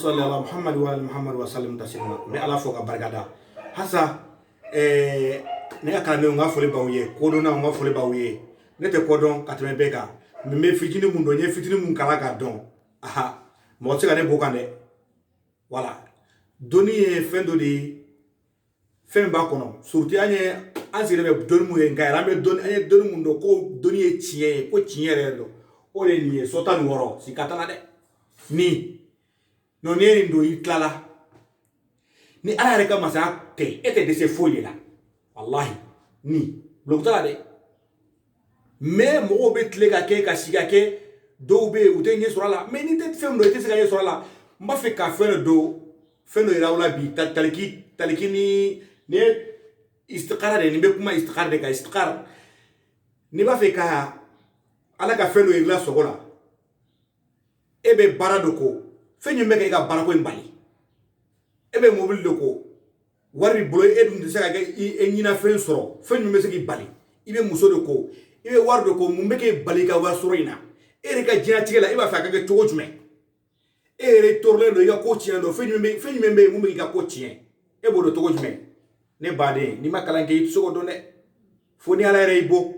salli ala Muhammad wa ala Muhammad wa sallim taslima. Mais ala fo ka barkada hasa ne ka kalandenw nga foli baw ye kodɔnna nga foli baw ye ne tɛ kodɔn ka tɛmɛ bɛɛ kan mais n bɛ fitini mun dɔn n ye fitini mun kalan k'a dɔn aha mɔgɔ tɛ se ka ne bɔ kan dɛ voilà dɔnni ye fɛn dɔ de ye fɛn b'a kɔnɔ surtout an sigilen bɛ dɔnni mun ye nka yɛrɛ an ye dɔnni mun dɔn ko dɔnni ye tiɲɛ ye ko tiɲɛ yɛrɛ don o de ye nin ye so 16 si ka t'a la dɛ ni non ni ye nin don i tilala ni ala yɛrɛ ka masaya tɛ e tɛ dɛsɛ foyi de la wallahi ni bulon t'a la dɛ mais mɔgɔw bɛ tile ka kɛ ka sigi ka kɛ dɔw bɛ yen u tɛ ɲɛ sɔrɔ a la mais ni tɛ fɛn dɔ i tɛ se ka ɲɛ sɔrɔ a la n b'a fɛ ka fɛn dɔ yira aw la bi taliki ni ye istikara de ni bɛ kuma istikara de kan istikara ni b'a fɛ ka ala ka fɛn dɔ yira sogo la e bɛ baara dɔ ko fɛn min bɛ kɛ i ka baarako in bali e bɛ mobili dɔ ko wari bolo e dun tɛ se ka kɛ e ɲina fɛn sɔrɔ fɛn min bɛ se k'i bali i bɛ muso dɔ ko i bɛ wari dɔ ko mun bɛ k'e bali i ka wari sɔrɔ in na e yɛrɛ ka diɲɛlatigɛ la e b'a fɛ a ka kɛ cogo jumɛn e yɛrɛ tɔɔrɔlen don i ka ko tiɲɛ don fɛn jumɛn bɛ yen mun bɛ k'i ka ko tiɲɛ e b'o dɔn cogo jumɛn ne baden n'i ma kalan kɛ i tɛ se k'o dɔn dɛ fo ni ala yɛrɛ y'i bɔ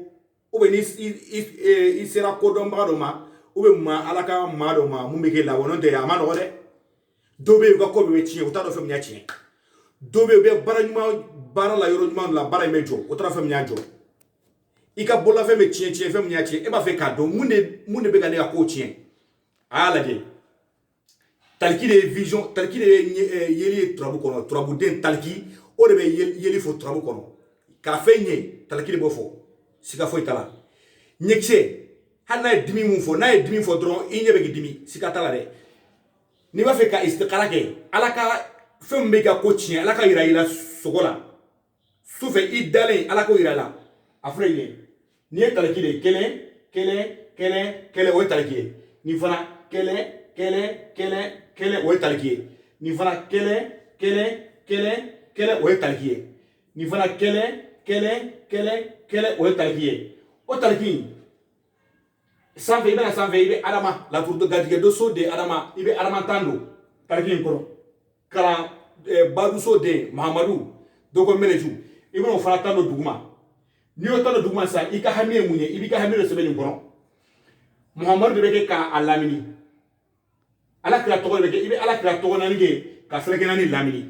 ou bien ni i sera kodɔnbaga dɔ ma ou bien ala ka maa dɔ ma mun bɛ k'e la o n'o tɛ a ma nɔgɔ dɛ dɔw bɛ yen u ka ko bɛɛ bɛ tiɲɛ u t'a dɔn fɛn min y'a tiɲɛ dɔw bɛ yen u bɛ baara la yɔrɔ ɲuman la baara in bɛ jɔ o t'a dɔn fɛn min y'a jɔ i ka bololafɛn bɛ tiɲɛ fɛn min y'a tiɲɛ e b'a fɛ k'a dɔn mun de bɛ ka ne ka ko tiɲɛ a y'a lajɛ taliki de ye vision taliki de ye yeli ye turabu kɔnɔ turabuden taliki o de bɛ yeli fɔ turabu kɔnɔ k'a fɛn ɲɛ taliki de b'o fɔ siga foyi t'a la ɲɛkisɛ hali n'a ye dimi mun fɔ n'a ye dimi fɔ dɔrɔn i ɲɛ bɛ k'i dimi siga t'a la dɛ n'i b'a fɛ ka istikara kɛ ala ka fɛn min bɛ ka ko tiɲɛ ala ka yira i la sogo la sufɛ i dalen ala k'o yira i la a filɛ nin ye n'i ye taliki de kɛlɛ o ye taliki ye nin fana kɛlɛ o ye taliki ye nin fana kɛlɛ o ye taliki ye nin fana kɛlɛ o ye taliki ye o taliki in sanfɛ i bɛna sanfɛ i bɛ adama laturu garijɛgɛ dɔ so de adama i bɛ adama tan don taliki in kɔrɔ kalan baduso den mahamadu dɔ ko mɛlɛju i bɛna o fana tan don duguma n'i y'o tan don duguma sisan i ka hami ye mun ye i b'i ka hami de sɛbɛn nin kɔnɔ muhamadu de bɛ kɛ k'a lamini ala kira tɔgɔ de bɛ kɛ i bɛ ala kira tɔgɔ naani kɛ ka fɛrɛkɛ naani lamini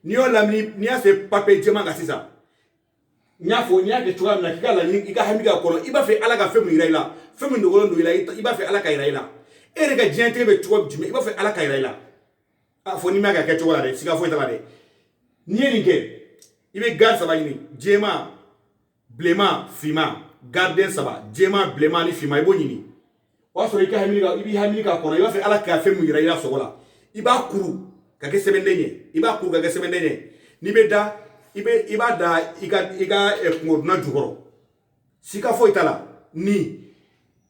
n'i y'o lamini n'i y'a se papiye jɛman kan sisan n y'a kɛ cogoya min na k'i ka laɲini i ka hami k'a kɔnɔ i b'a fɛ ala ka fɛn min yira i la fɛn min dogolen don i la i b'a fɛ ala ka yira i la e yɛrɛ ka diɲɛlatigɛ bɛ cogo jumɛn i b'a fɛ ala ka yira i la a fɔ n'i ma kɛ cogo la dɛ siga foyi t'a la dɛ n'i ye nin kɛ i bɛ gari saba ɲini jɛman bilenman finman gariden saba jɛman bilenman ni finman i b'o ɲini o y'a sɔrɔ i b'i hamini k'a kɔnɔ i b'a fɛ ala ka fɛn min yira i la sogo la i b'a kuru ka kɛ sɛbɛnden ye i b'a kuru ka kɛ sɛbɛnden ye n'i bɛ da i b'a da i ka kungo jukɔrɔ siga foyi t'a la ni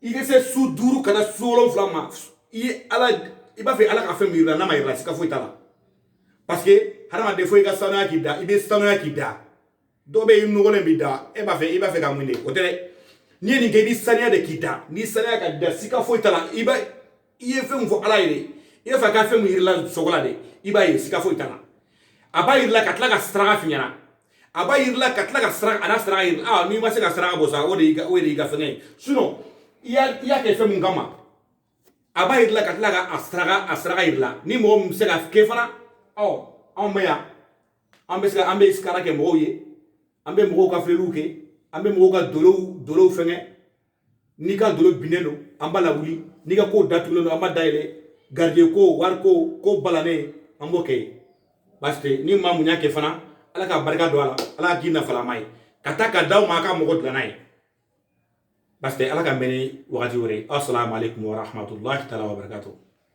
i ka se su 5 ka na su 7 ma i b'a fɛ ala ka fɛn min yira i la n'a ma yira i la siga foyi t'a la parce que hadamaden fo i ka sanuya k'i da i bɛ sanuya k'i da dɔw bɛ yen nɔgɔlen b'i da i b'a fɛ ka mun de o tɛ dɛ n'i ye nin kɛ i bɛ sanuya de k'i da n'i sanuya ka da siga foyi t'a la i ye fɛn min fɔ ala ye de i b'a fɛ a ka fɛn min yira i la sogo la de i b'a ye siga foyi t'a la a b'a yira i la ka tila ka saraka f'i ɲɛna a b'a yira i la ka tila ka saraka a n'a saraka yira n'i ma se ka saraka bɔ sa o de y'i ka fɛngɛ ye sinon i y'a kɛ fɛn mun kama a b'a yira i la ka tila ka a saraka yira i la ni mɔgɔ min bɛ se ka kɛ fana anw bɛ yan an bɛ isikara kɛ mɔgɔw ye an bɛ mɔgɔw ka filɛliw kɛ an bɛ mɔgɔw ka dolow fɛngɛ n'i ka dolo binnen don an b'a lawuli n'i ka kow datugulen don an b'a dayɛlɛ garijɛ ko wari ko balannen an b'o kɛ parce que ni maa mun y'a kɛ fana ala ka barika don a la ala ka k'i nafalama ye ka taa ka d'aw ma a ka mɔgɔ dilanna ye parce que ala ka mɛn ni wagati wɛrɛ assalamu alaikum wa rahmatullahi taala wa barakatuh